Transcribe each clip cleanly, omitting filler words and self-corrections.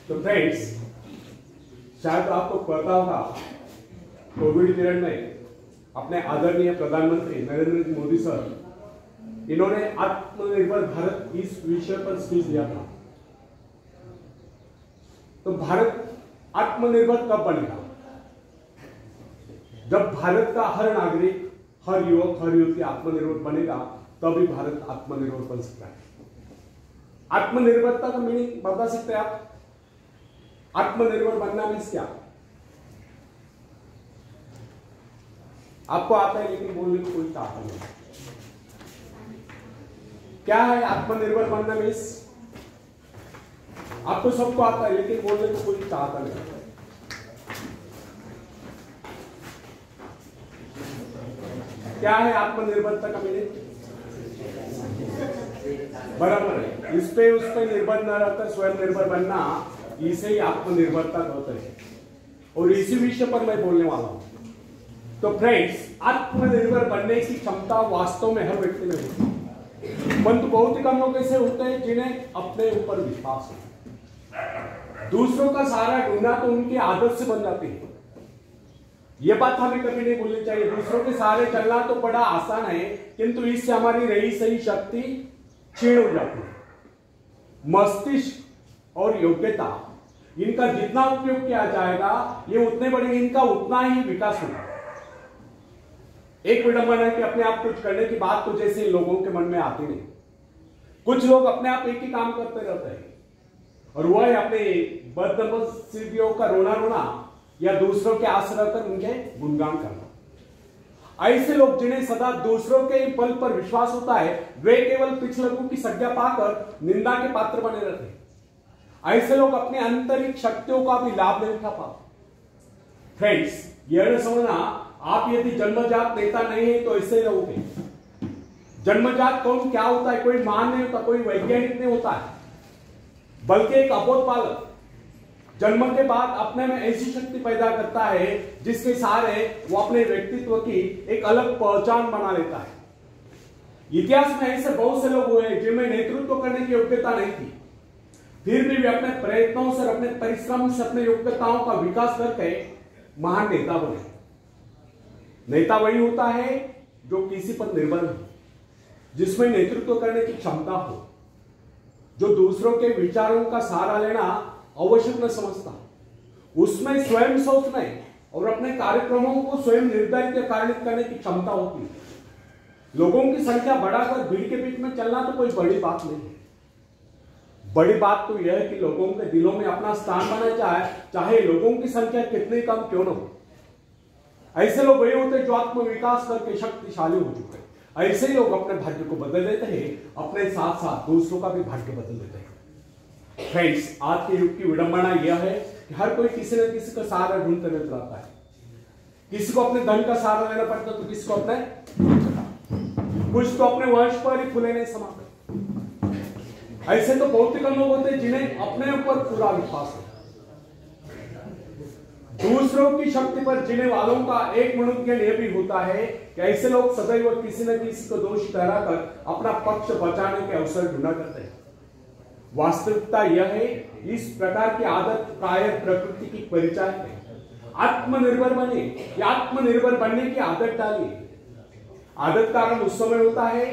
तो फ्रेंड्स, शायद आपको पता होगा कोविड पीरियड में अपने आदरणीय प्रधानमंत्री नरेंद्र मोदी सर, इन्होंने आत्मनिर्भर भारत इस विषय पर स्पीच दिया था। तो भारत आत्मनिर्भर कब बनेगा? जब भारत का हर नागरिक, हर युवक, हर युवती आत्मनिर्भर बनेगा, तभी भारत आत्मनिर्भर बन सकता है। आत्मनिर्भरता का मीनिंग बता सकते हैं आप? आत्मनिर्भर बनना मीन्स क्या? आपको आता है लेकिन बोलने को कोई आता नहीं। क्या है आत्मनिर्भर बनना मीन्स? आपको सबको आता है लेकिन बोलने को कोई चाहता नहीं। क्या है आत्मनिर्भरता का मीनिंग? बराबर है, इस पे उस पे निर्भर न रहकर स्वयं निर्भर बनना, इसे ही आत्मनिर्भरता कहते हैं। और इसी विषय पर मैं बोलने वाला हूं। तो फ्रेंड्स, आत्मनिर्भर बनने की क्षमता वास्तव में हर व्यक्ति में होती है, परंतु बहुत ही कम लोग ऐसे होते हैं जिन्हें अपने ऊपर विश्वास है। दूसरों का सहारा ढूंढना तो उनकी आदत से बन जाती है। यह बात हमें कभी नहीं भूलनी चाहिए। दूसरों के सहारे चलना तो बड़ा आसान है, किंतु इससे हमारी रही सही शक्ति क्षीण हो जाती है। मस्तिष्क और योग्यता, इनका जितना उपयोग किया जाएगा, ये उतने बड़े, इनका उतना ही विकास होगा। एक विडंबना है कि अपने आप कुछ करने की बात तो जैसे लोगों के मन में आती नहीं। कुछ लोग अपने आप एक ही काम करते रहते हैं, और वह है अपने बदनसीबियों का रोना रोना या दूसरों के आश्रय कर उनके गुणगान करना। ऐसे लोग जिन्हें सदा दूसरों के बल पर विश्वास होता है, वे केवल पिछलकों की संज्ञा पाकर निंदा के पात्र बने रहते हैं। ऐसे लोग अपने आंतरिक शक्तियों का भी लाभ नहीं उठा पाते। फ्रेंड्स, यह न समझना आप यदि जन्मजात नेता नहीं है तो ऐसे रहोगे। जन्मजात कौन क्या होता है? कोई महान नहीं होता, कोई वैज्ञानिक नहीं होता है, बल्कि एक अबोध बालक जन्म के बाद अपने में ऐसी शक्ति पैदा करता है जिसके सहारे वो अपने व्यक्तित्व की एक अलग पहचान बना लेता है। इतिहास में ऐसे बहुत से लोग हुए जिनमें नेतृत्व करने की योग्यता नहीं थी, फिर भी वे अपने प्रयत्नों से, अपने परिश्रम से, अपने योग्यताओं का विकास करके महान नेता बने। नेता वही होता है जो किसी पर निर्भर हो, जिसमें नेतृत्व करने की क्षमता हो, जो दूसरों के विचारों का सहारा लेना आवश्यक न समझता, उसमें स्वयं सोचने और अपने कार्यक्रमों को स्वयं निर्धारित या कार्यान्वित करने की क्षमता होती है। लोगों की संख्या बढ़ाकर भीड़ के बीच में चलना तो कोई बड़ी बात नहीं है। बड़ी बात तो यह है कि लोगों के दिलों में अपना स्थान बनाना चाहे लोगों की संख्या कितनी कम क्यों न हो। ऐसे लोग वही होते हैं जो आत्मविकास करके शक्तिशाली हो चुके हैं। ऐसे ही लोग अपने भाग्य को बदल देते हैं, अपने साथ साथ दूसरों का भी भाग्य बदल देते हैं। फ्रेंड्स, आज के युग की विडंबना यह है कि हर कोई किसी न किसी का सहारा ढूंढते नजर आता है। किसी को अपने धन का सहारा लेना पड़ता है, तो किसी को अपने, कुछ तो अपने वंश पर ही फूले नहीं समाते। ऐसे तो बहुत ही कम लोग होते हैं जिन्हें अपने ऊपर पूरा विश्वास है। दूसरों की शक्ति पर जीने वालों का एक मनोज्ञान यह भी होता है कि ऐसे लोग सदैव किसी न किसी को दोषी ठहराकर अपना पक्ष बचाने के अवसर ढूंढा करते हैं। वास्तविकता यह है, इस प्रकार की आदत प्राय प्रकृति की परिचायक है। आत्मनिर्भर बने या आत्मनिर्भर बनने की आदत डालिए। आदत कारण उस समय होता है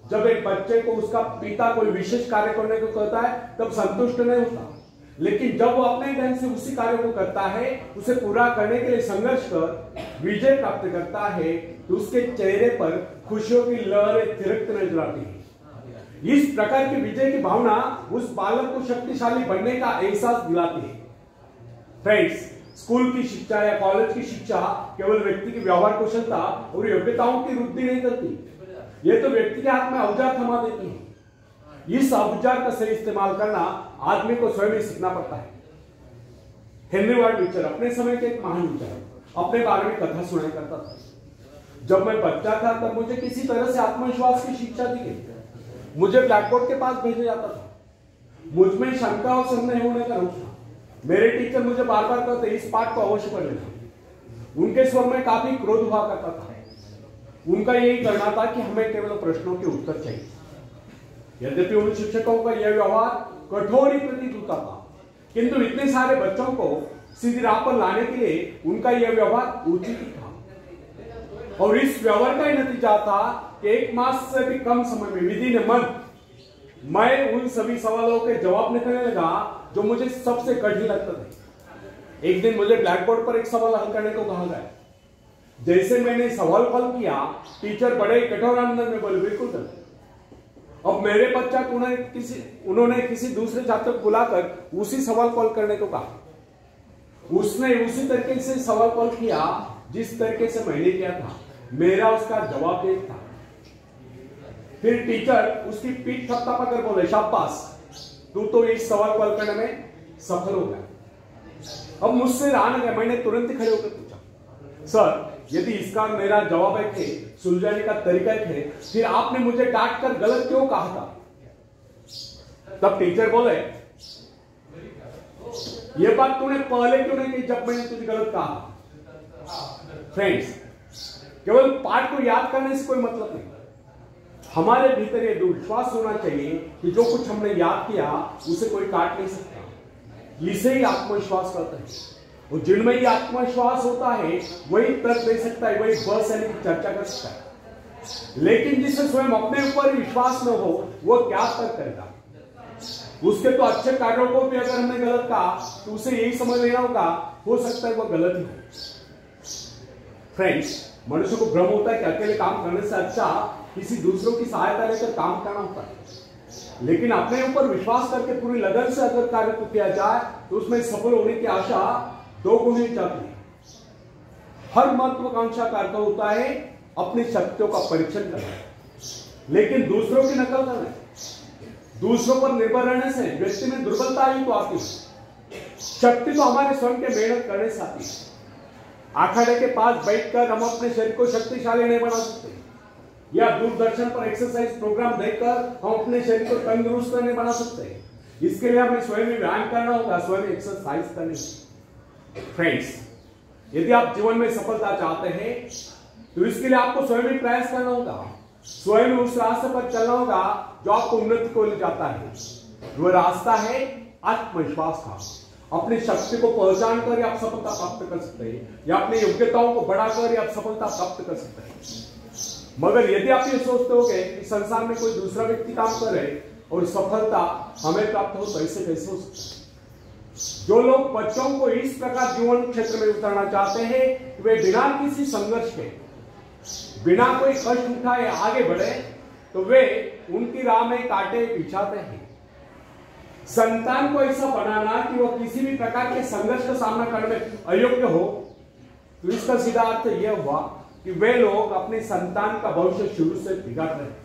जब एक बच्चे को उसका पिता कोई विशेष कार्य करने को कहता है, तब संतुष्ट नहीं होता, लेकिन जब वो अपने ढंग से उसी कार्य को करता है, उसे पूरा करने के लिए संघर्ष कर विजय प्राप्त करता है, तो उसके चेहरे पर खुशियों की लहरें थिरकती नजर आती है। इस प्रकार की विजय की भावना उस बालक को शक्तिशाली बनने का एहसास दिलाती है। फ्रेंड्स, स्कूल की शिक्षा या कॉलेज की शिक्षा केवल व्यक्ति की व्यवहार कुशलता और योग्यताओं की वृद्धि नहीं करती, यह तो व्यक्ति के हाथ में औजार थमा देती है। इस औजार का सही इस्तेमाल करना आदमी को स्वयं ही सीखना पड़ता है। हेनरी वार्ड बीचर अपने समय के एक महान विचारक अपने बारे में कथा सुनाया करता था। जब मैं बच्चा था तब मुझे किसी तरह से आत्मविश्वास की शिक्षा दी गई। मुझे ब्लैक बोर्ड के पास भेजा जाता था। मुझ में शंका और संदेह होने का रोग था। मेरे टीचर मुझे बार बार कहते, इस पाठ को अवश्य पढ़ लेना। उनके स्वर में काफी क्रोध हुआ करता था। उनका यही करना था कि हमें केवल प्रश्नों के उत्तर चाहिए। यद्यपि उन शिक्षकों का यह व्यवहार कठोर ही प्रतीत होता था, किंतु इतने सारे बच्चों को सीधी राह पर लाने के लिए उनका यह व्यवहार उचित ही था। और इस व्यवहार का ही नतीजा था कि 1 मास से भी कम समय में, विदिन ए मंथ, मैं उन सभी सवालों के जवाब निकलने लगा जो मुझे सबसे कठिन लगता था। एक दिन मुझे ब्लैक बोर्ड पर एक सवाल हल करने को कहा गया। जैसे मैंने सवाल हल किया, टीचर बड़े कठोर अंदाज में बोले, बिल्कुल गलत। अब मेरे पश्चात उन्होंने किसी दूसरे छात्र को बुलाकर उसी सवाल को हल करने को कहा। उसने उसी तरीके से सवाल हल किया जिस तरीके से मैंने किया था। मेरा उसका जवाब एक था। फिर टीचर उसकी पीठ थपथपाकर बोले, शाबाश, तू तो इस सवाल को हल करने में सफल हो गया। अब मुझसे रहा न गया, मैंने तुरंत ही खड़े होकर पूछा, सर, यदि इसका मेरा जवाब एक है, सुलझाने का तरीका एक है, फिर आपने मुझे डांट कर गलत क्यों कहा था? तब टीचर बोले, यह बात तूने पहले क्यों नहीं की जब मैंने तुझे गलत कहा? फ्रेंड्स, केवल पाठ को याद करने से कोई मतलब नहीं। हमारे भीतर यह विश्वास होना चाहिए कि जो कुछ हमने याद किया उसे कोई काट नहीं सकता। इसे ही आत्मविश्वास कहते हैं। और जिनमें ही आत्मविश्वास होता है वही तर्क दे सकता है, वही बहस यानी चर्चा कर सकता है। लेकिन जिसे स्वयं अपने ऊपर विश्वास न हो, वो क्या तर्क करेगा? उसके तो अच्छे कार्यों को भी अगर हमने गलत कहा तो उसे यही समझ लेना होगा, हो सकता है वो गलत ही हो। फ्रेंड्स, मनुष्य को भ्रम होता है कि अकेले काम करने से अच्छा किसी दूसरों की सहायता लेकर काम करना होता है। लेकिन अपने ऊपर विश्वास करके पूरी लगन से अगर कार्य को किया जाए तो उसमें सफल होने की आशा 2 गुनी जाती है। हर महत्वाकांक्षा कार्य होता है अपनी शक्तियों का परीक्षण करना, लेकिन दूसरों की नकल करना, दूसरों पर निर्भर रहने से व्यक्ति में दुर्बलता ही तो आती है। शक्ति तो हमारे स्वयं के मेहनत करने से आती है। अखाड़े के पास बैठकर हम अपने शरीर को शक्तिशाली नहीं बना सकते, या दूरदर्शन पर एक्सरसाइज प्रोग्राम देखकर हम अपने शरीर को तंदुरुस्त नहीं बना सकते। इसके लिए हमें स्वयं व्यायाम करना होगा, स्वयं एक्सरसाइज करनी होगी। फ्रेंड्स, यदि आप जीवन में सफलता चाहते हैं तो इसके लिए आपको स्वयं ही प्रयास करना होगा, स्वयं उस रास्ते पर चलना होगा जो आपको उन्नति को ले जाता है। वह रास्ता है आत्मविश्वास का। अपनी शक्ति को पहचान कर आप सफलता प्राप्त कर सकते हैं, या अपनी योग्यताओं को बढ़ाकर आप सफलता प्राप्त कर सकते हैं। मगर यदि आप ये सोचते हो कि संसार में कोई दूसरा व्यक्ति काम करे और सफलता हमें प्राप्त हो, तो ऐसे कैसे हो सकता है? जो लोग बच्चों को इस प्रकार जीवन क्षेत्र में उतारना चाहते हैं, वे बिना किसी संघर्ष के, बिना कोई कष्ट उठाए आगे बढ़े, तो वे उनकी राह में कांटे बिछाते हैं। संतान को ऐसा बनाना कि वह किसी भी प्रकार के संघर्ष का सामना करने में अयोग्य हो, तो इसका सीधा अर्थ यह हुआ कि वे लोग अपने संतान का भविष्य शुरू से बिगाड़ रहे हैं।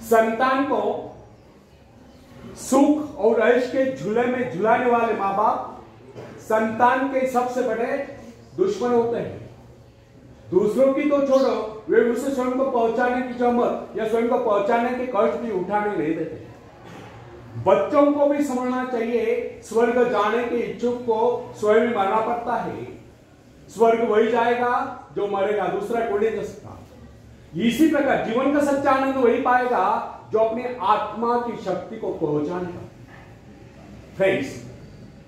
संतान को सुख और ऐश के झूले में झुलाने वाले मां बाप संतान के सबसे बड़े दुश्मन होते हैं। दूसरों की तो छोड़ो, वे उसे स्वयं को पहुंचाने की जहमत या स्वयं को पहुंचाने के कष्ट भी उठाने नहीं देते। बच्चों को भी समझना चाहिए, स्वर्ग जाने के इच्छुक को स्वयं मरना पड़ता है। स्वर्ग वही जाएगा जो मरेगा, दूसरा कोई नहीं जा सकता। इसी प्रकार जीवन का सच्चा आनंद वही पाएगा जो अपनी आत्मा की शक्ति को पहचानेगा। फ्रेंड्स,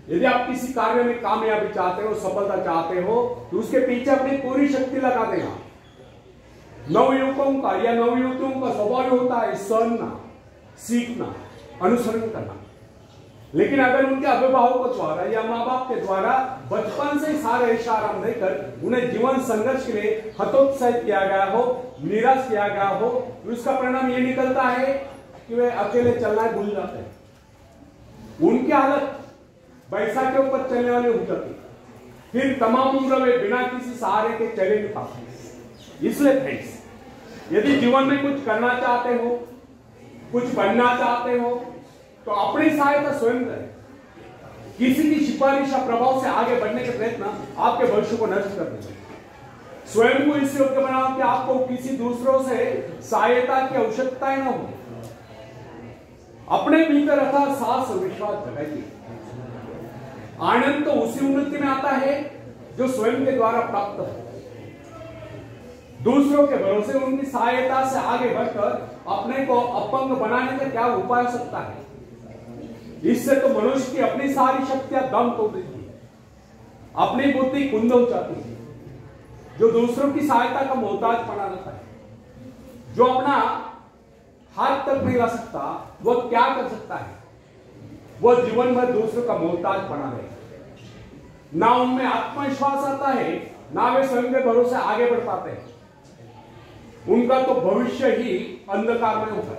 यदि आप किसी कार्य में कामयाबी चाहते हो, सफलता चाहते हो, तो उसके पीछे अपनी पूरी शक्ति लगा देना। नवयुवकों का या नवयुवतियों का स्वभाव होता है सुनना, सीखना, अनुसरण करना। लेकिन अगर उनके अभिभावकों द्वारा या माँ बाप के द्वारा बचपन से सारे इशारा देकर उन्हें जीवन संघर्ष के लिए हतोत्साहित किया गया हो, निराश किया गया हो, तो इसका परिणाम ये निकलता है कि वे अकेले चलना भूल जाते हैं। उनकी हालत बैसा के ऊपर चलने वाली हो जाती, फिर तमाम उम्र वे बिना किसी सहारे के चले नहीं पाते। इसलिए फ्रेंड्स, यदि जीवन में कुछ करना चाहते हो, कुछ बनना चाहते हो, तो अपनी सहायता स्वयं करें। किसी की सिफारिश या प्रभाव से आगे बढ़ने के प्रयत्न आपके भविष्य को नष्ट कर देंगे। स्वयं को इससे योग्य बनाओ कि आपको किसी दूसरों से सहायता की आवश्यकता न हो। अपने भीतर अथाह साहस और विश्वास जगाइए। आनंद तो उसी उन्नति में आता है जो स्वयं के द्वारा प्राप्त हो। दूसरों के भरोसे उनकी सहायता से आगे बढ़कर अपने को अपंग बनाने का क्या उपाय हो सकता है? इससे तो मनुष्य की अपनी सारी शक्तियां दम तोड़ देती है, अपनी बुद्धि कुंद हो जाती है। जो दूसरों की सहायता का मोहताज बना रहता है, जो अपना हाथ तक नहीं ला सकता, वह क्या कर सकता है? वह जीवन भर दूसरों का मोहताज बना रहेगा। ना उनमें आत्मविश्वास आता है, ना वे स्वयं के भरोसे आगे बढ़ पाते हैं। उनका तो भविष्य ही अंधकार में होता है।